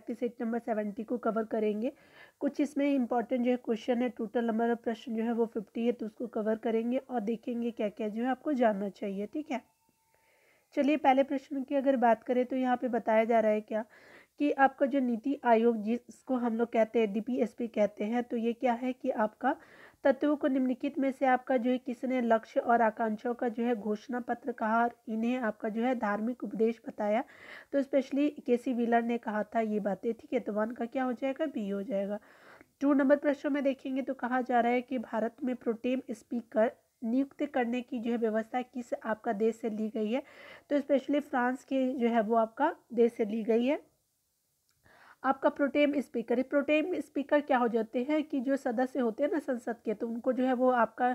Practice set number 70 को cover करेंगे। कुछ इसमें इंपॉर्टेंट जो है क्वेश्चन है, टोटल नंबर ऑफ प्रश्न जो है वो 50 है, तो उसको कवर करेंगे और देखेंगे क्या क्या जो है आपको जानना चाहिए। ठीक है, चलिए पहले प्रश्न की अगर बात करें तो यहाँ पे बताया जा रहा है क्या कि आपका जो नीति आयोग जिसको हम लोग कहते हैं DPSP कहते हैं, तो ये क्या है कि आपका तत्वों को निम्नलिखित में से आपका जो है किसने लक्ष्य और आकांक्षाओं का जो है घोषणा पत्र कहा और इन्हें आपका जो है धार्मिक उपदेश बताया। तो स्पेशली KC व्हीलर ने कहा था ये बातें। ठीक है, तो 1 का क्या हो जाएगा, बी हो जाएगा। 2 नंबर प्रश्न में देखेंगे तो कहा जा रहा है कि भारत में प्रोटेम स्पीकर नियुक्त करने की जो है व्यवस्था किस आपका देश से ली गई है। तो स्पेशली फ्रांस के जो है वो आपका देश से ली गई है। आपका प्रोटेम स्पीकर क्या हो जाते हैं कि जो सदस्य होते हैं ना संसद के, तो उनको जो है वो आपका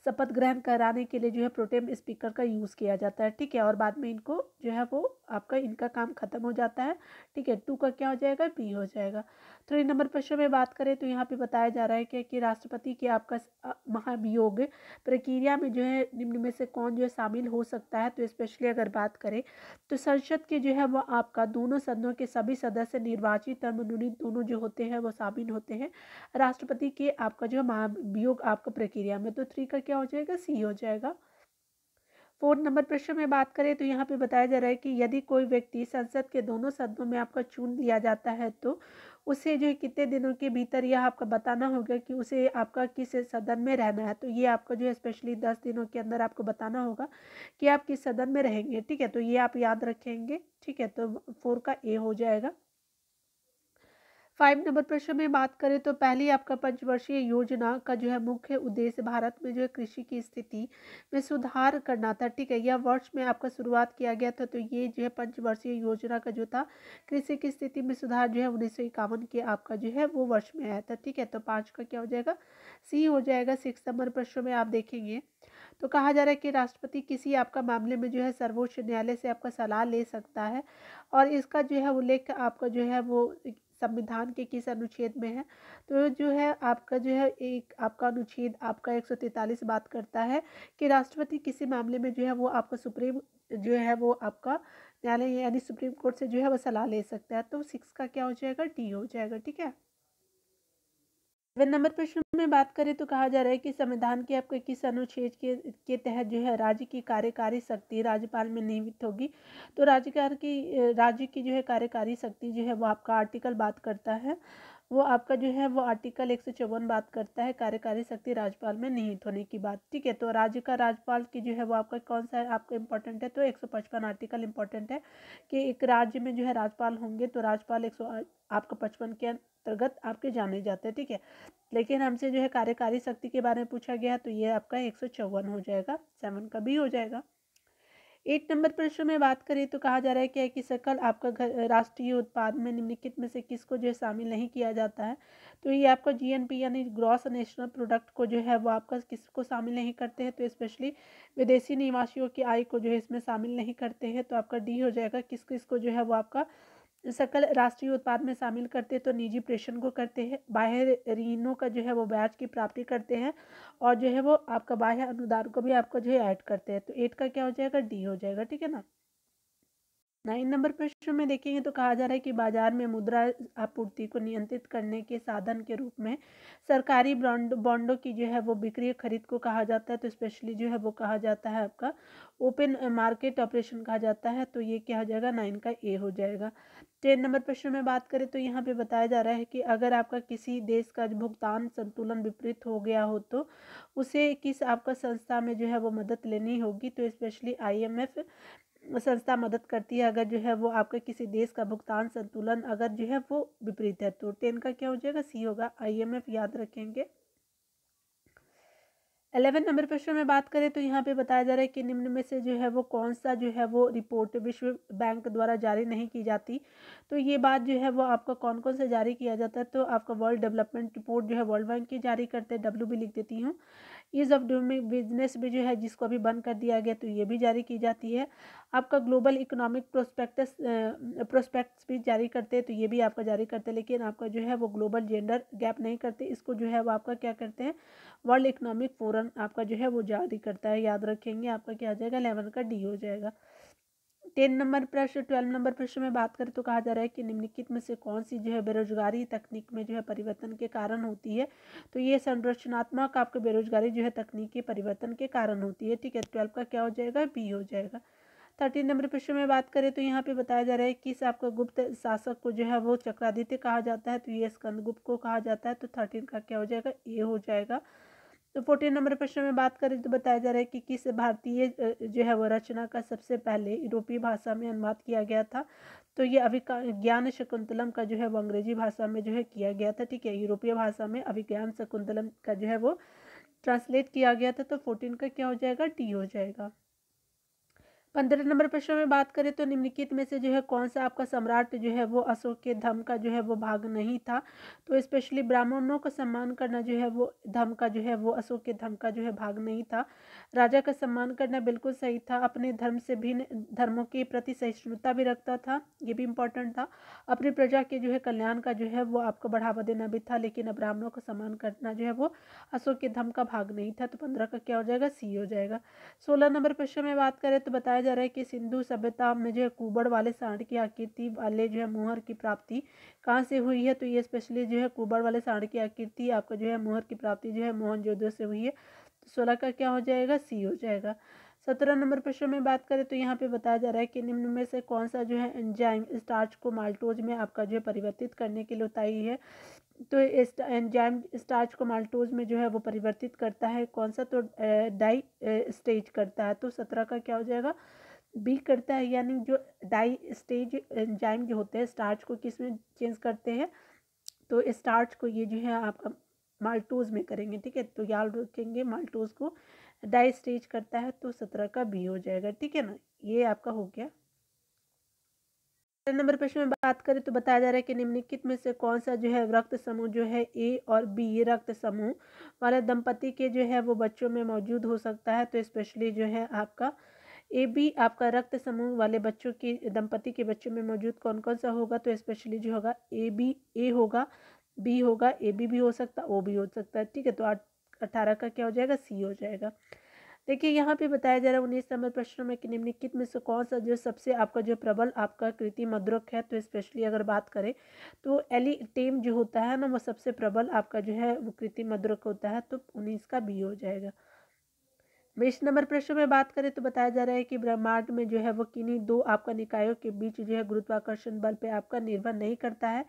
शपथ ग्रहण कराने के लिए जो है प्रोटेम स्पीकर का यूज़ किया जाता है। ठीक है, और बाद में इनको जो है वो आपका इनका काम खत्म हो जाता है। ठीक है, 2 का क्या हो जाएगा, बी हो जाएगा। 3 नंबर प्रश्न में बात करें तो यहाँ पे बताया जा रहा है कि राष्ट्रपति के आपका महाभियोग प्रक्रिया में जो है निम्न में से कौन जो है शामिल हो सकता है। तो स्पेशली अगर बात करें तो संसद के जो है वो आपका दोनों सदनों के सभी सदस्य निर्वाचित और मनोनीत दोनों जो होते हैं वो शामिल होते हैं राष्ट्रपति के आपका जो महाभियोग आपका प्रक्रिया में। तो 3 का क्या हो जाएगा, सी हो जाएगा। 4 नंबर प्रश्न में बात करें तो यहाँ पे बताया जा रहा है कि यदि कोई व्यक्ति संसद के दोनों सदनों में आपका चुन लिया जाता है तो उसे जो है कितने दिनों के भीतर यह आपका बताना होगा कि उसे आपका किस सदन में रहना है। तो ये आपका जो है स्पेशली 10 दिनों के अंदर आपको बताना होगा कि आप किस सदन में रहेंगे। ठीक है, तो ये आप याद रखेंगे। ठीक है, तो 4 का ए हो जाएगा। 5 नंबर प्रश्न में बात करें तो पहली आपका पंचवर्षीय योजना का जो है मुख्य उद्देश्य भारत में जो है कृषि की स्थिति में सुधार करना था। ठीक है, यह वर्ष में आपका शुरुआत किया गया था। तो ये जो है पंचवर्षीय योजना का जो था कृषि की स्थिति में सुधार जो है 1951 के आपका जो है वो वर्ष में आया था। ठीक है, तो 5 का क्या हो जाएगा, सी हो जाएगा। 6 नंबर प्रश्न में आप देखेंगे तो कहा जा रहा है कि राष्ट्रपति किसी आपका मामले में जो है सर्वोच्च न्यायालय से आपका सलाह ले सकता है और इसका जो है उल्लेख आपका जो है वो संविधान के किस अनुच्छेद में है। तो जो है आपका जो है एक आपका अनुच्छेद आपका 143 बात करता है कि राष्ट्रपति किसी मामले में जो है वो आपका सुप्रीम जो है वो आपका न्यायालय यानी सुप्रीम कोर्ट से जो है वो सलाह ले सकता है। तो 6 का क्या हो जाएगा, डी हो जाएगा। ठीक है, 7 नंबर प्रश्न में बात करें तो कहा जा रहा है कि संविधान के आपके किस अनुच्छेद के तहत जो है राज्य की कार्यकारी शक्ति राज्यपाल में निहित होगी। तो राज्य की जो है कार्यकारी शक्ति जो है वो आपका आर्टिकल बात करता है, वो आपका जो है वो आर्टिकल 154 बात करता है कार्यकारी शक्ति राज्यपाल में निहित होने की बात। ठीक है, तो राज्य का राज्यपाल की जो है वो आपका कौन सा है आपका इंपॉर्टेंट है, तो 155 आर्टिकल इंपॉर्टेंट है कि एक राज्य में जो है राज्यपाल होंगे तो राज्यपाल 100 आपका 55 के अंतर्गत आपके जाने जाते हैं। ठीक है, लेकिन हमसे जो है कार्यकारी शक्ति के बारे में पूछा गया तो ये आपका 154 हो जाएगा, 7 का भी हो जाएगा। 8 नंबर प्रश्न में बात करें तो कहा जा रहा है क्या कि सकल आपका राष्ट्रीय उत्पाद में निम्नलिखित में से किसको जो है शामिल नहीं किया जाता है। तो ये आपका GNP यानी ग्रॉस नेशनल प्रोडक्ट को जो है वो आपका किसको शामिल नहीं करते हैं। तो स्पेशली विदेशी निवासियों की आय को जो है इसमें शामिल नहीं करते हैं। तो आपका डी हो जाएगा। किस किसको जो है वो आपका सकल राष्ट्रीय उत्पाद में शामिल करते हैं। तो निजी प्रेषण को करते हैं, बाह्य ऋणों का जो है वो ब्याज की प्राप्ति करते हैं और जो है वो आपका बाह्य अनुदान को भी आपको जो है ऐड करते हैं। तो 8 का क्या हो जाएगा, डी हो जाएगा। ठीक है ना। 9 नंबर प्रश्न में देखेंगे तो कहा जा रहा है कि बाजार में मुद्रा आपूर्ति को नियंत्रित करने के साधन के रूप में सरकारी बॉन्डों की जो है वो बिक्री खरीद को कहा जाता है। तो स्पेशली जो है वो कहा जाता है आपका ओपन मार्केट ऑपरेशन कहा जाता है। तो ये क्या हो जाएगा, 9 का ए हो जाएगा। 10 नंबर प्रश्न में बात करें तो यहाँ पे बताया जा रहा है कि अगर आपका किसी देश का भुगतान संतुलन विपरीत हो गया हो तो उसे किस आपका संस्था में जो है वो मदद लेनी होगी। तो स्पेशली IMF संस्था मदद करती है अगर जो है वो आपका किसी देश का भुगतान संतुलन अगर जो है वो विपरीत है। तो 10 का क्या हो जाएगा, सी होगा। IMF याद रखेंगे। 11 नंबर प्रश्न में बात करें तो यहाँ पे बताया जा रहा है कि निम्न में से जो है वो कौन सा जो है वो रिपोर्ट विश्व बैंक द्वारा जारी नहीं की जाती। तो ये बात जो है वो आपका कौन कौन सा जारी किया जाता है। तो आपका वर्ल्ड डेवलपमेंट रिपोर्ट जो है वर्ल्ड बैंक की जारी करते हैं, W भी लिख देती हूँ। ईज ऑफ डूइंग बिजनेस भी जो है जिसको अभी बंद कर दिया गया तो ये भी जारी की जाती है। आपका ग्लोबल इकोनॉमिक प्रोस्पेक्ट्स भी जारी करते हैं तो ये भी आपका जारी करते हैं, लेकिन आपका जो है वो ग्लोबल जेंडर गैप नहीं करते, इसको जो है वो आपका क्या करते हैं, वर्ल्ड इकोनॉमिक फोरम आपका जो है वो जारी करता है। याद रखेंगे। आपका क्या आ जाएगा, 11 का डी हो जाएगा। 10 नंबर प्रश्न 12 नंबर प्रश्न में बात करें तो कहा जा रहा है कि निम्नलिखित में से कौन सी जो है बेरोजगारी तकनीक में जो है परिवर्तन के कारण होती है। तो ये संरचनात्मक आपके बेरोजगारी जो है तकनीकी परिवर्तन के कारण होती है। ठीक है, 12 का क्या हो जाएगा, बी हो जाएगा। 13 नंबर प्रश्न में बात करें तो यहाँ पे बताया जा रहा है कि आपका गुप्त शासक को जो है वो चक्रादित्य कहा जाता है, तो ये स्कंदगुप्त को कहा जाता है। तो 13 का क्या हो जाएगा, ए हो जाएगा। तो 14 नंबर प्रश्न में बात करें तो बताया जा रहा है कि किस भारतीय जो है वो रचना का सबसे पहले यूरोपीय भाषा में अनुवाद किया गया था। तो ये अभिज्ञान शकुंतलम का जो है वो अंग्रेजी भाषा में जो है किया गया था। ठीक है, यूरोपीय भाषा में अभिज्ञान शकुंतलम का जो है वो ट्रांसलेट किया गया था। तो 14 का क्या हो जाएगा, डी हो जाएगा। 15 नंबर प्रश्न में बात करें तो निम्नलिखित में से जो है कौन सा आपका सम्राट जो है वो अशोक के धर्म का जो है वो भाग नहीं था। तो स्पेशली ब्राह्मणों का सम्मान करना जो है वो धर्म का जो है वो अशोक के धर्म का जो है भाग नहीं था। राजा का सम्मान करना बिल्कुल सही था। अपने धर्म से भिन्न धर्मों के प्रति सहिष्णुता भी रखता था, ये भी इम्पोर्टेंट था। अपनी प्रजा के जो है कल्याण का जो है वो आपको बढ़ावा देना भी था, लेकिन ब्राह्मणों का सम्मान करना जो है वो अशोक के धर्म का भाग नहीं था। तो 15 का क्या हो जाएगा, सी हो जाएगा। 16 नंबर प्रश्न में बात करें तो बताया जा रहा है कि सिंधु सभ्यता में जो है कुबड़ वाले सांड की आकृति वाले जो है मुहर की प्राप्ति कहाँ से हुई है। तो ये स्पेशली जो है कुबड़ वाले सांड की आकृति आपका जो है मुहर की प्राप्ति जो है मोहनजोदड़ो से हुई है। तो 16 का क्या हो जाएगा, सी हो जाएगा। 17 नंबर प्रश्न में बात करें तो यहाँ पे बताया जा रहा है कि निम्न में से कौन सा जो है एंजाइम स्टार्च को माल्टोज में आपका जो है परिवर्तित करने के लिए उताई है। तो एंजाइम स्टार्च को माल्टोज में जो है वो परिवर्तित करता है कौन सा, तो डाई स्टेज करता है। तो 17 का क्या हो जाएगा, बी करता है। यानी जो डाई स्टेज एंजाइम जो होते हैं स्टार्च को किस में चेंज करते हैं, तो स्टार्च को ये जो है आपका माल्टोज में करेंगे। ठीक है, तो याद रखेंगे माल्टोज को डाई स्टेज करता है। तो 17 का बी हो जाएगा। ठीक है ना, ये आपका हो गया। नंबर प्रश्न में बात करें तो बताया जा रहा है कि निम्नलिखित में से कौन सा जो है रक्त समूह जो है ए और बी रक्त समूह वाले दंपति के जो है वो बच्चों में मौजूद हो सकता है। तो स्पेशली जो है आपका ए बी आपका रक्त समूह वाले बच्चों की दंपति के बच्चों में मौजूद कौन कौन सा होगा। तो स्पेशली जो होगा ए बी ए होगा, बी होगा, ए बी भी हो सकता, ओ भी हो सकता है। ठीक है, तो 18 का क्या हो जाएगा, सी हो जाएगा। देखिए यहाँ पे बताया जा रहा है 19 नंबर प्रश्न में कि निम्नलिखित में से कौन सा जो सबसे आपका जो प्रबल आपका कृत्रिम मद्रक है। तो स्पेशली अगर बात करें तो एलिटेम जो होता है ना वो सबसे प्रबल आपका जो है वो कृत्रिम मद्रक होता है। तो 19 का बी हो जाएगा। 20 नंबर प्रश्न में बात करें तो बताया जा रहा है कि ब्रह्मांड में जो है वो किन्हीं दो आपका निकायों के बीच जो है गुरुत्वाकर्षण बल पे आपका निर्भर नहीं करता है।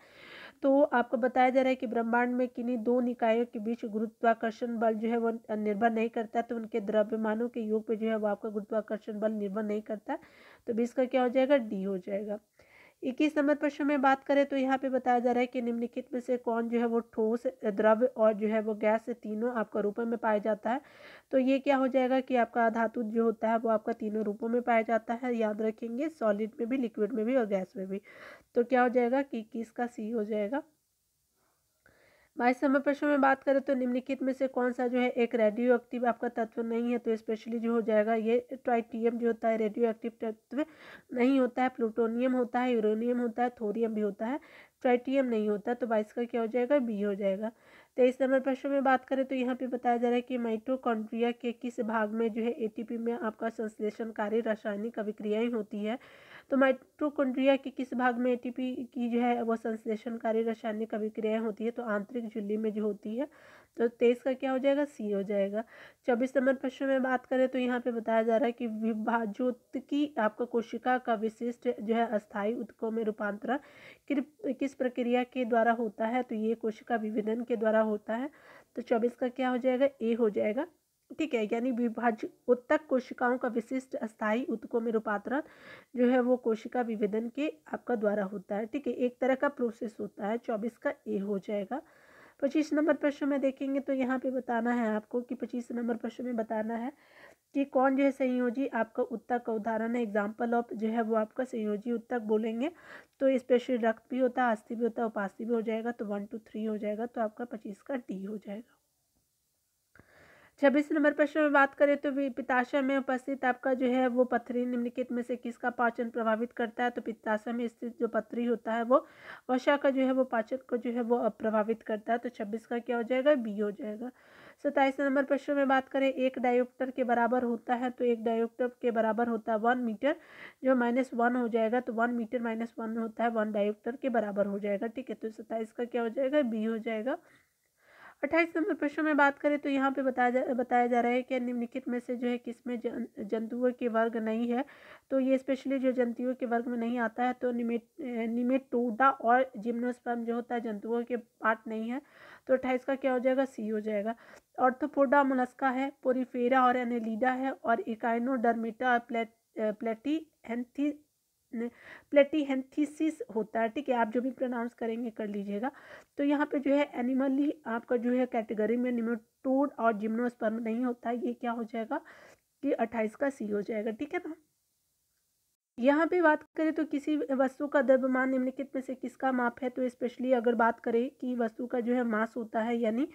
तो आपको बताया जा रहा है कि ब्रह्मांड में किन्हीं दो निकायों के बीच गुरुत्वाकर्षण बल जो है वो निर्भर नहीं करता। तो उनके द्रव्यमानों के योग पे जो है वो आपका गुरुत्वाकर्षण बल निर्भर नहीं करता। तो 20 का क्या हो जाएगा, डी हो जाएगा। 21 नंबर प्रश्न में बात करें तो यहाँ पे बताया जा रहा है कि निम्नलिखित में से कौन जो है वो ठोस, द्रव्य और जो है वो गैस से तीनों आपका रूपों में पाया जाता है। तो ये क्या हो जाएगा कि आपका धातु जो होता है वो आपका तीनों रूपों में पाया जाता है। याद रखेंगे, सॉलिड में भी, लिक्विड में भी और गैस में भी। तो क्या हो जाएगा कि 21 का सी हो जाएगा। 22 नंबर प्रश्न में बात करें तो निम्नलिखित में से कौन सा जो है एक रेडियो एक्टिव आपका तत्व नहीं है। तो स्पेशली जो हो जाएगा ये ट्राइटियम जो होता है रेडियो एक्टिव तत्व नहीं होता है। प्लूटोनियम होता है, यूरेनियम होता है, थोरियम भी होता है, ट्राइटियम नहीं होता। तो 22 का क्या हो जाएगा, बी हो जाएगा। 23 नंबर प्रश्न में बात करें तो यहाँ पे बताया जा रहा है कि माइटोकॉन्ड्रिया के किस भाग में जो है एटीपी में आपका संश्लेषणकारी रासायनिक अभिक्रियाएं होती है। तो माइटोकॉन्ड्रिया के किस भाग में एटीपी की जो है वो संश्लेषणकारी रासायनिक अभिक्रियाएं होती है। तो आंतरिक झिल्ली में जो होती है। तो 23 का क्या हो जाएगा, सी हो जाएगा। 24 नंबर प्रश्न में बात करें तो यहाँ पे बताया जा रहा है कि विभाजोत्की आपका कोशिका का विशिष्ट जो है अस्थायी ऊतकों में रूपांतरण किस प्रक्रिया के द्वारा होता है। तो ये कोशिका विभेदन के द्वारा होता है। तो 24 का क्या हो जाएगा, ए हो जाएगा। ठीक है, यानी विभाज्य उत्तक कोशिकाओं का विशिष्ट अस्थायी ऊतकों में रूपांतरण जो है वो कोशिका विभेदन के आपका द्वारा होता है। ठीक है, एक तरह का प्रोसेस होता है। 24 का ए हो जाएगा। 25 नंबर प्रश्न में देखेंगे तो यहाँ पे बताना है आपको कि 25 नंबर प्रश्न में बताना है कि कौन जो है संयोजी आपका उत्तक का उदाहरण है। एग्जाम्पल ऑफ जो है वो आपका संयोजी उत्तक बोलेंगे तो स्पेशली रक्त भी होता है, अस्थि भी होता है, उपास्थि भी हो जाएगा। तो 1 2 3 हो जाएगा। तो आपका 25 का डी हो जाएगा। 26 नंबर प्रश्न में बात करें तो पित्ताशय में उपस्थित आपका जो है वो पथरी निम्नलिखित में से किसका पाचन प्रभावित करता है? तो पित्ताशय में स्थित जो पथरी होता है वो वसा का जो है वो पाचन को जो है वो प्रभावित करता है। तो 26 का क्या हो जाएगा? बी हो जाएगा। 27 नंबर प्रश्न में बात करें एक डायोप्टर के बराबर होता है, तो एक डायोप्टर के बराबर होता है 1 मीटर, जो -1 हो जाएगा। तो 1 मीटर -1 होता है 1 डायोप्टर के बराबर हो जाएगा। ठीक है, तो 27 का क्या हो जाएगा? बी हो जाएगा। 28 नंबर प्रश्न में बात करें तो यहाँ पे बताया जा रहा है कि निम्नलिखित में से जो है किसमें जंतुओं के वर्ग नहीं है। तो ये स्पेशली जो जंतुओं के वर्ग में नहीं आता है, तो निमेटोडा और जिम्नोस्पर्म जो होता है जंतुओं के पार्ट नहीं है। तो 28 का क्या हो जाएगा? सी हो जाएगा। ऑर्थोपोडा मोलस्का है, पोरीफेरा और एनेलिडा है, और इकाइनोडर्मेटा प्लेटीहेंथीसिस होता है। ठीक है, आप जो भी प्रोनाउंस करेंगे कर लीजिएगा। तो यहाँ पे जो है एनिमली आपका जो है कैटेगरी में निमेटोड और जिम्नोस्पर्म नहीं होता है। ये क्या हो जाएगा कि 28 का सी हो जाएगा। ठीक है ना। यहाँ पे बात करें तो किसी वस्तु का द्रव्यमान निम्नलिखित में से किसका माप है? तो स्पेशली अगर बात करें कि वस्तु का जो है मास होता है, यानी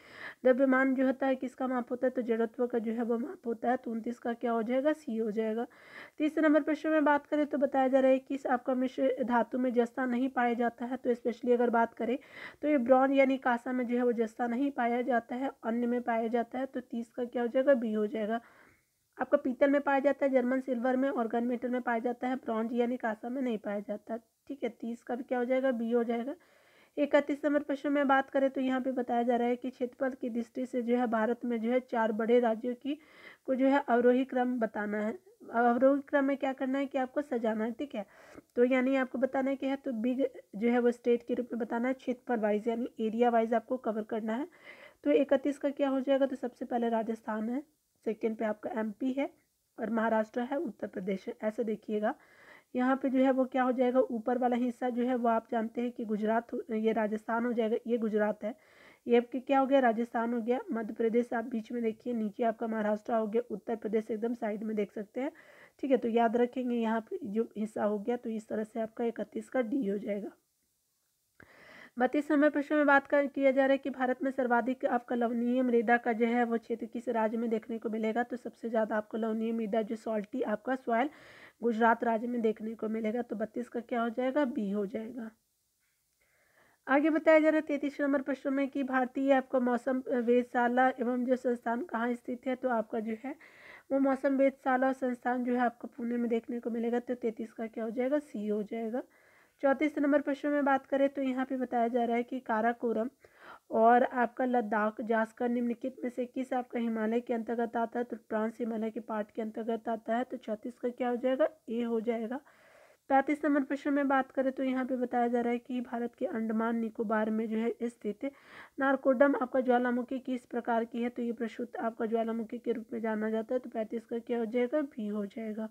द्रव्यमान जो होता है किसका माप होता है? तो जड़त्व का जो है वो माप होता है। तो 29 का क्या हो जाएगा? सी हो जाएगा। 30 नंबर प्रश्न में बात करें तो बताया जा रहा है कि आपका मिश्र धातु में जस्ता नहीं पाया जाता है। तो स्पेशली अगर बात करें तो ये ब्रॉन्ज यानी कांसा में जो है वो जस्ता नहीं पाया जाता है, अन्य में पाया जाता है। तो 30 का क्या हो जाएगा? बी हो जाएगा। आपका पीतल में पाया जाता है, जर्मन सिल्वर में और गन मेटल में पाया जाता है, ब्रॉन्ज यानी कांसा में नहीं पाया जाता। ठीक है, 30 का भी क्या हो जाएगा? बी हो जाएगा। 31 नंबर प्रश्न में बात करें तो यहाँ पे बताया जा रहा है कि क्षेत्रफल की दृष्टि से जो है भारत में जो है 4 बड़े राज्यों की को जो है अवरोही क्रम बताना है। अवरोही क्रम में क्या करना है कि आपको सजाना है। ठीक है, तो यानी आपको बताना है कि है तो बिग जो है वो स्टेट के रूप में बताना है, क्षेत्रफल वाइज यानी एरिया वाइज आपको कवर करना है। तो 31 का क्या हो जाएगा? तो सबसे पहले राजस्थान है, सेकेंड पे आपका एमपी है, और महाराष्ट्र है, उत्तर प्रदेश है। ऐसे देखिएगा यहाँ पे जो है वो क्या हो जाएगा? ऊपर वाला हिस्सा जो है वो आप जानते हैं कि गुजरात ये राजस्थान हो जाएगा, ये गुजरात है। ये आपके क्या हो गया? राजस्थान हो गया। मध्य प्रदेश आप बीच में देखिए, नीचे आपका महाराष्ट्र हो गया, उत्तर प्रदेश एकदम साइड में देख सकते हैं। ठीक है, तो याद रखेंगे यहाँ पे जो हिस्सा हो गया, तो इस तरह से आपका 31 का डी हो जाएगा। 32 नंबर प्रश्न में बात किया जा रहा है कि भारत में सर्वाधिक आपका लवणीय मृदा का जो है वो क्षेत्र किस राज्य में देखने को मिलेगा? तो सबसे ज़्यादा आपको लवणीय मृदा जो सॉल्टी आपका सॉइल गुजरात राज्य में देखने को मिलेगा। तो 32 का क्या हो जाएगा? बी हो जाएगा। आगे बताया जा रहा है 33 नंबर प्रश्न में कि भारतीय आपका मौसम वेधशाला एवं जो संस्थान कहाँ स्थित है? तो आपका जो है वो मौसम वेधशाला और संस्थान जो है आपको पुणे में देखने को मिलेगा। तो 33 का क्या हो जाएगा? सी हो जाएगा। 34 नंबर प्रश्न में बात करें तो यहाँ पे बताया जा रहा है कि काराकोरम और आपका लद्दाख जास्कर निम्नलिखित में से किस आपका हिमालय के अंतर्गत आता है? तो ट्रांस हिमालय के पार्ट के अंतर्गत आता है। तो 34 का क्या हो जाएगा? ए हो जाएगा। 35 नंबर प्रश्न में बात करें तो यहाँ पे बताया जा रहा है कि भारत के अंडमान निकोबार में जो है स्थित नारकोडम आपका ज्वालामुखी किस प्रकार की है? तो ये प्रशुद्ध आपका ज्वालामुखी के रूप में जाना जाता है। तो 35 का क्या हो जाएगा? बी हो जाएगा।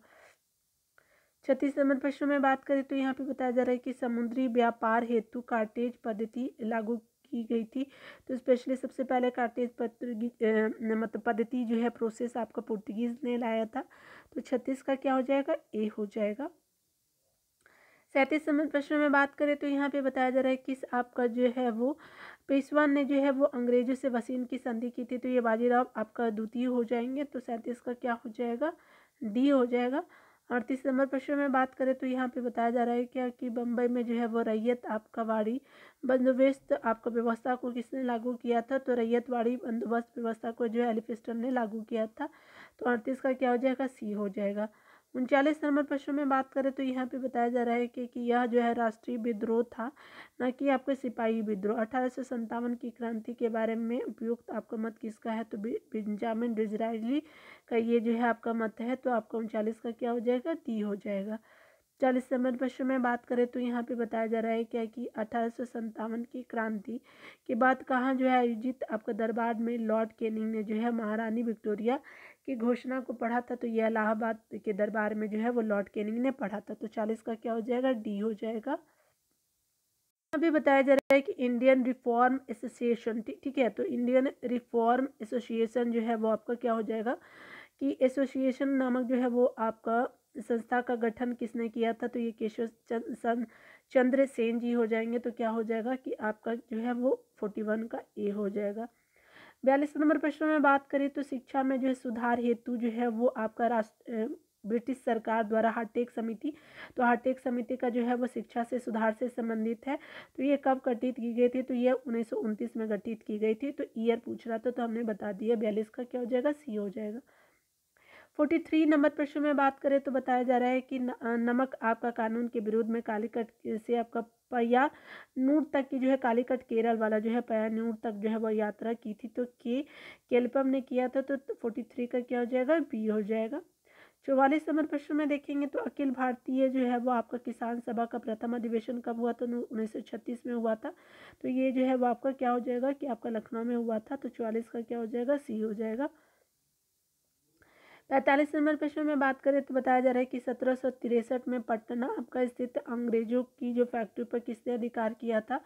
36 नंबर प्रश्न में बात करें तो यहाँ पे बताया जा रहा है कि समुद्री व्यापार हेतु कार्टेज पद्धति लागू की गई थी। तो स्पेशली सबसे पहले कार्टेज मतलब पद्धति जो है प्रोसेस आपका पुर्तगीज ने लाया था। तो 36 का क्या हो जाएगा? ए हो जाएगा। 37 नंबर प्रश्न में बात करें तो यहाँ पे बताया जा रहा है किस आपका जो है वो पेशवा ने जो है वो अंग्रेजों से वसीम की संधि की थी। तो ये बाजीराव आपका द्वितीय हो जाएंगे। तो 37 का क्या हो जाएगा? डी हो जाएगा। 38 नंबर प्रश्न में बात करें तो यहाँ पे बताया जा रहा है क्या कि बम्बई में जो है वो रैयत आपका वाड़ी बंदोबस्त आपका व्यवस्था को किसने लागू किया था? तो रैयत वाड़ी बंदोबस्त व्यवस्था को जो है एलिफिस्टन ने लागू किया था। तो 38 का क्या हो जाएगा? सी हो जाएगा। 39 नंबर प्रश्न में बात करें तो यहाँ पे बताया जा रहा है कि यह जो है राष्ट्रीय विद्रोह था, न कि आपका सिपाही विद्रोह। 1857 की क्रांति के बारे में उपयुक्त आपका मत किसका है? तो बेंजामिन डिज़रायली का ये जो है आपका मत है। तो आपका 39 का क्या हो जाएगा? डी हो जाएगा। 40 नंबर प्रश्न में बात करें तो यहाँ पे बताया जा रहा है क्या कि 1857 की क्रांति के बाद कहाँ जो है आयोजित आपका दरबार में लॉर्ड कैनिंग ने जो है महारानी विक्टोरिया की घोषणा को पढ़ा था। तो ये इलाहाबाद के दरबार में जो है वो लॉर्ड कैनिंग ने पढ़ा था। तो 40 का क्या हो जाएगा? डी हो जाएगा। अभी बताया जा रहा है कि इंडियन रिफॉर्म एसोसिएशन, ठीक है, तो इंडियन रिफॉर्म एसोसिएशन जो है वो आपका क्या हो जाएगा कि एसोसिएशन नामक जो है वो आपका संस्था का गठन किसने किया था? तो ये केशव चंद्र सेन जी हो जाएंगे। तो क्या हो जाएगा कि आपका जो है वो 41 का ए हो जाएगा। 42 नंबर प्रश्न में बात करें तो शिक्षा में जो है सुधार हेतु जो है वो आपका ब्रिटिश सरकार द्वारा हार्टेक समिति, तो हार्टेक समिति का जो है वो शिक्षा से सुधार से संबंधित है। तो ये कब गठित की गई थी, तो ये 1929 में गठित की गई थी। तो ईयर पूछ रहा था तो हमने बता दिया, 42 का क्या हो जाएगा, सी हो जाएगा। 43 नंबर प्रश्न में बात करें तो बताया जा रहा है कि नमक आपका कानून के विरोध में कालीकट से आपका पय्यानूर तक की जो है, कालीकट केरल वाला जो है पय्यानूर तक जो है वो यात्रा की थी, तो केल्पम ने किया था। तो 43 का क्या हो जाएगा, बी हो जाएगा। 44 नंबर प्रश्न में देखेंगे तो अखिल भारतीय जो है वो आपका किसान सभा का प्रथम अधिवेशन कब हुआ था, 1936 में हुआ था। तो ये जो है वो आपका क्या हो जाएगा कि आपका लखनऊ में हुआ था। तो 44 का क्या हो जाएगा, सी हो जाएगा। 45 नंबर प्रश्न में बात करें तो बताया जा रहा है कि 1763 में पटना आपका स्थित अंग्रेजों की जो फैक्ट्री पर किसने अधिकार किया था।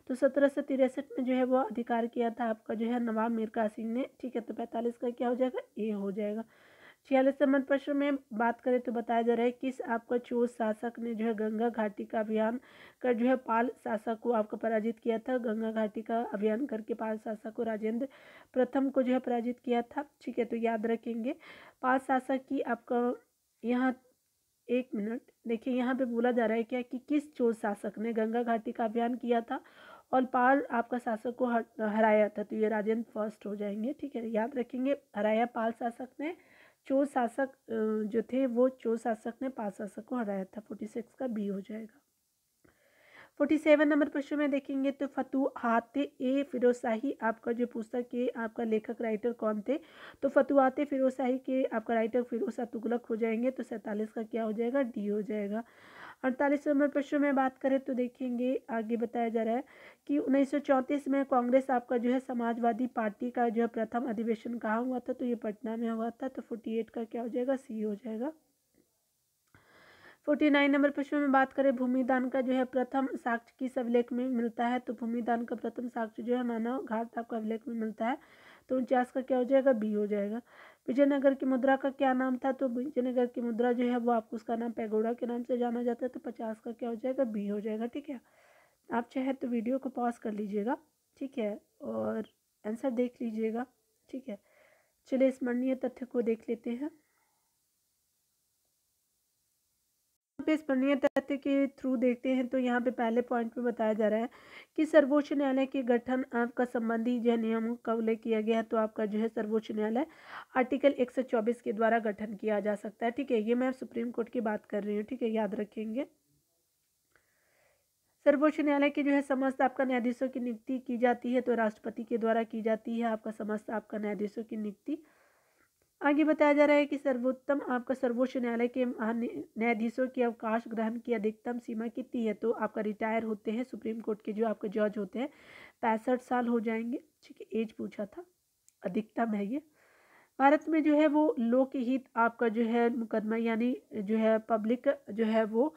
तो 1763 में जो है वो अधिकार किया था आपका जो है नवाब मीर कासिम ने, ठीक है। तो 45 का क्या हो जाएगा, ए हो जाएगा। 46 नंबर प्रश्न में बात करें तो बताया जा रहा है किस आपका चोल शासक ने जो है गंगा घाटी का अभियान कर जो है पाल शासक को आपको पराजित किया था। गंगा घाटी का अभियान करके पाल शासक को राजेंद्र प्रथम को जो है पराजित किया था, ठीक है। तो याद रखेंगे पाल शासक की आपका यहाँ, एक मिनट देखिए, यहाँ पे बोला जा रहा है क्या कि किस चोल शासक ने गंगा घाटी का अभियान किया था और पाल आपका शासक को हराया था। तो ये राजेंद्र फर्स्ट हो जाएंगे, ठीक है। याद रखेंगे, हराया पाल शासक ने, चोल शासक जो थे वो चोल शासक ने पाल शासक को हराया था। 46 का बी हो जाएगा। 47 नंबर प्रश्न में देखेंगे तो फतुहाते ए फिरोजशाही आपका जो पुस्तक के आपका लेखक राइटर कौन थे। तो फतुहाते फिरोजशाही के आपका राइटर फिरोज तुगलक हो जाएंगे। तो 47 का क्या हो जाएगा, डी हो जाएगा। 48 नंबर प्रश्न में बात करें तो देखेंगे आगे बताया जा रहा है कि 1934 में कांग्रेस आपका जो है समाजवादी पार्टी का जो है प्रथम अधिवेशन कहाँ हुआ था। तो ये पटना में हुआ था। तो 48 का क्या हो जाएगा, सी हो जाएगा। 49 नंबर प्रश्न में बात करें भूमिदान का जो है प्रथम साक्ष्य किस अभिलेख में मिलता है। तो भूमिदान का प्रथम साक्ष्य जो है मानव घाट आपका अभिलेख में मिलता है। तो 49 का क्या हो जाएगा, बी हो जाएगा। विजयनगर की मुद्रा का क्या नाम था। तो विजयनगर की मुद्रा जो है वो आपको उसका नाम पैगोडा के नाम से जाना जाता है। तो 50 का क्या हो जाएगा, बी हो जाएगा, ठीक है। आप चाहे तो वीडियो को पॉज कर लीजिएगा, ठीक है, और आंसर देख लीजिएगा, ठीक है। चलिए स्मरणीय तथ्य को देख लेते हैं। पे स्मरणीय तथ्य के थ्रू देखते हैं तो यहाँ पे पहले पॉइंट पे बताया जा रहा है कि सर्वोच्च न्यायालय के गठन आपका संबंधी जो नियमों का उल्लेख किया गया है। तो आपका जो है सर्वोच्च न्यायालय आर्टिकल 124 के द्वारा गठन किया जा सकता है, ठीक है। ये मैं सुप्रीम कोर्ट की बात कर रही हूँ, ठीक है, याद रखेंगे। सर्वोच्च न्यायालय के जो है समस्त आपका न्यायाधीशों की नियुक्ति की जाती है। तो राष्ट्रपति के द्वारा की जाती है आपका समस्त आपका न्यायाधीशों की नियुक्ति। आगे बताया जा रहा है कि सर्वोत्तम आपका सर्वोच्च न्यायालय के न्यायाधीशों की अवकाश ग्रहण की अधिकतम सीमा कितनी है। तो आपका रिटायर होते हैं सुप्रीम कोर्ट के जो आपके जज होते हैं 65 साल हो जाएंगे, ठीक है। एज पूछा था, अधिकतम है ये। भारत में जो है वो लोकहित आपका जो है मुकदमा यानी जो है पब्लिक जो है वो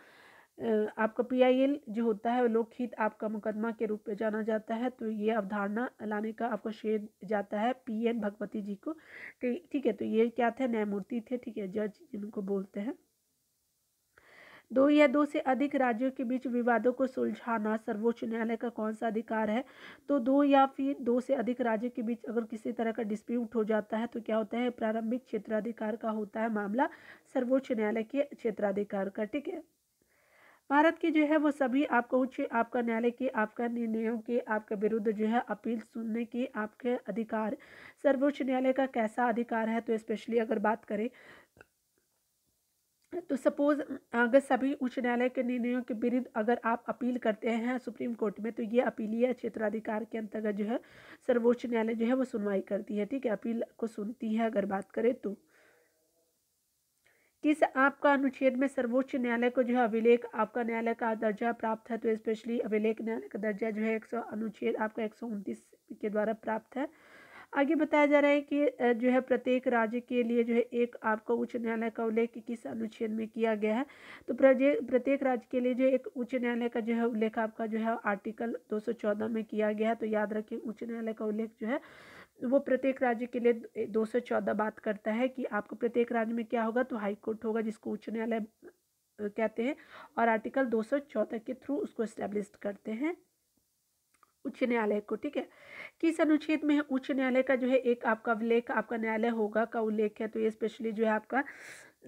आपका PIL जो होता है लोकहित आपका मुकदमा के रूप में जाना जाता है। तो ये अवधारणा लाने का आपको श्रेय जाता है PN भगवती जी को, ठीक है। तो ये क्या थे, न्यायमूर्ति थे, ठीक है, जज जिनको बोलते हैं। दो या दो से अधिक राज्यों के बीच विवादों को सुलझाना सर्वोच्च न्यायालय का कौन सा अधिकार है। तो दो या फिर दो से अधिक राज्यों के बीच अगर किसी तरह का डिस्प्यूट हो जाता है तो क्या होता है, प्रारंभिक क्षेत्राधिकार का होता है मामला सर्वोच्च न्यायालय के क्षेत्राधिकार का, ठीक है। भारत के जो है वो सभी आपका उच्च आपका न्यायालय के आपका निर्णयों के आपके विरुद्ध जो है अपील सुनने के आपके अधिकार सर्वोच्च न्यायालय का कैसा अधिकार है। तो स्पेशली अगर बात करें तो सपोज अगर सभी उच्च न्यायालय के निर्णयों के विरुद्ध अगर आप अपील करते हैं सुप्रीम कोर्ट में तो ये अपीलीय क्षेत्राधिकार के अंतर्गत जो है सर्वोच्च न्यायालय जो है वो सुनवाई करती है, ठीक है, अपील को सुनती है। अगर बात करें तो किस आपका अनुच्छेद में सर्वोच्च न्यायालय को जो है अभिलेख आपका न्यायालय का दर्जा प्राप्त है। तो स्पेशली अभिलेख न्यायालय का दर्जा जो है अनुच्छेद आपका 129 के द्वारा प्राप्त है। आगे बताया जा रहा है कि जो है प्रत्येक राज्य के लिए जो है एक आपका उच्च न्यायालय का उल्लेख किस अनुच्छेद में किया गया है। तो प्रत्येक राज्य के लिए जो एक उच्च न्यायालय का जो है उल्लेख आपका जो है आर्टिकल 214 में किया गया है। तो याद रखें उच्च न्यायालय का उल्लेख जो है वो प्रत्येक राज्य के लिए 214 बात करता है कि आपको प्रत्येक राज्य में क्या होगा, तो हाई कोर्ट होगा जिसको उच्च न्यायालय कहते हैं और आर्टिकल 214 के थ्रू उसको एस्टेब्लिश करते हैं उच्च न्यायालय को, ठीक है। किस अनुच्छेद में है उच्च न्यायालय का जो है एक आपका अभिलेख आपका न्यायालय होगा का उल्लेख है, तो ये स्पेशली जो है आपका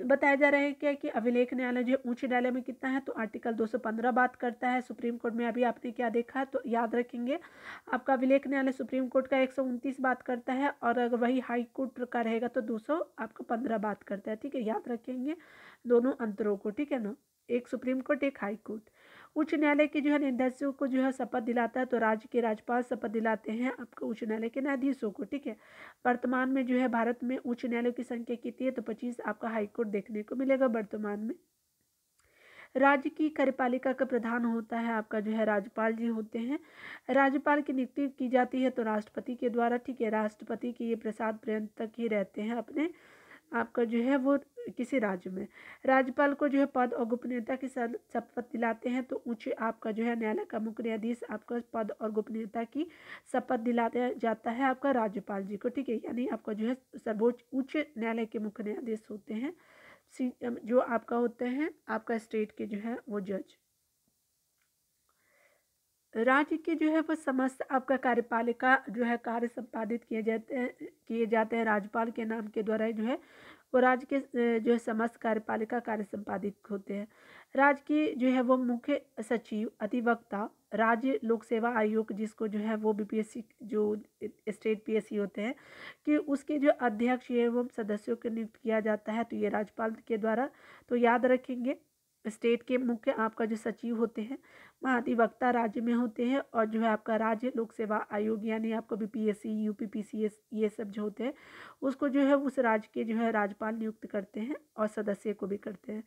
बताया जा रहा है क्या कि अभिलेख न्यायालय जो है उच्च न्यायालय में कितना है, तो आर्टिकल 215 बात करता है। सुप्रीम कोर्ट में अभी आपने क्या देखा, तो याद रखेंगे आपका अभिलेख न्यायालय सुप्रीम कोर्ट का 129 बात करता है, और अगर वही हाई कोर्ट का रहेगा तो 200 आपका 15 बात करता है, ठीक है। याद रखेंगे दोनों अंतरों को, ठीक है ना, एक सुप्रीम कोर्ट एक हाई कोर्ट। उच्च न्यायालय के जो है न्यायाधीशों को जो है शपथ दिलाता है, तो राज्य के राज्यपाल शपथ दिलाते हैं आपको उच्च न्यायालय के न्यायाधीशों को, ठीक है। वर्तमान में जो है भारत में उच्च न्यायालयों की संख्या कितनी है, तो 25 आपका हाईकोर्ट देखने को मिलेगा वर्तमान में। राज्य की कार्यपालिका का प्रधान होता है आपका जो है राज्यपाल जी होते हैं। राज्यपाल की नियुक्ति की जाती है तो राष्ट्रपति के द्वारा, ठीक है। राष्ट्रपति के ये प्रसाद पर्यंत तक ही रहते हैं अपने आपका जो है वो किसी राज्य में। राज्यपाल को जो है पद और गोपनीयता की शपथ दिलाते हैं, तो उच्च आपका जो है न्यायालय का मुख्य न्यायाधीश आपका पद और गोपनीयता की शपथ दिलाया जाता है आपका राज्यपाल जी को, ठीक है। यानी आपका जो है सर्वोच्च उच्च न्यायालय के मुख्य न्यायाधीश होते हैं जो आपका होते हैं आपका स्टेट के जो है वो जज। राज्य के जो है वो समस्त आपका कार्यपालिका जो है कार्य संपादित किए जाते हैं राज्यपाल के नाम के द्वारा जो है वो राज्य के जो है समस्त कार्यपालिका कार्य संपादित होते हैं। राज्य की जो है वो मुख्य सचिव अधिवक्ता राज्य लोक सेवा आयोग जिसको जो है वो बीपीएससी जो स्टेट पीएससी होते हैं कि उसके जो अध्यक्ष एवं सदस्यों को नियुक्त किया जाता है, तो ये राज्यपाल के द्वारा। तो याद रखेंगे स्टेट के मुख्य आपका जो सचिव होते हैं महाधिवक्ता राज्य में होते हैं, और जो है आपका राज्य लोक सेवा आयोग यानी आपको बीपीएससी यूपीपीसीएस ये सब जो होते हैं उसको जो है उस राज्य के जो है राज्यपाल नियुक्त करते हैं और सदस्य को भी करते हैं।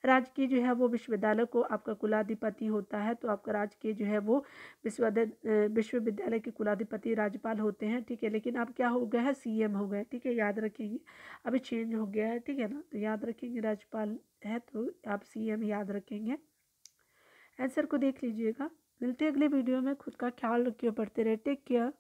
राज्य की जो है वो विश्वविद्यालय को आपका कुलाधिपति होता है, तो आपका राज्य के जो है वो विश्वविद्यालय के कुलाधिपति राज्यपाल होते हैं, ठीक है। लेकिन अब क्या हो गया है, सीएम हो गए, ठीक है। याद रखेंगे अभी चेंज हो गया है, ठीक है ना, तो याद रखेंगे राज्यपाल है तो आप सीएम याद रखेंगे। आंसर को देख लीजिएगा। मिलते हैं अगले वीडियो में। खुद का ख्याल रखिए, पढ़ते रहे, टेक केयर।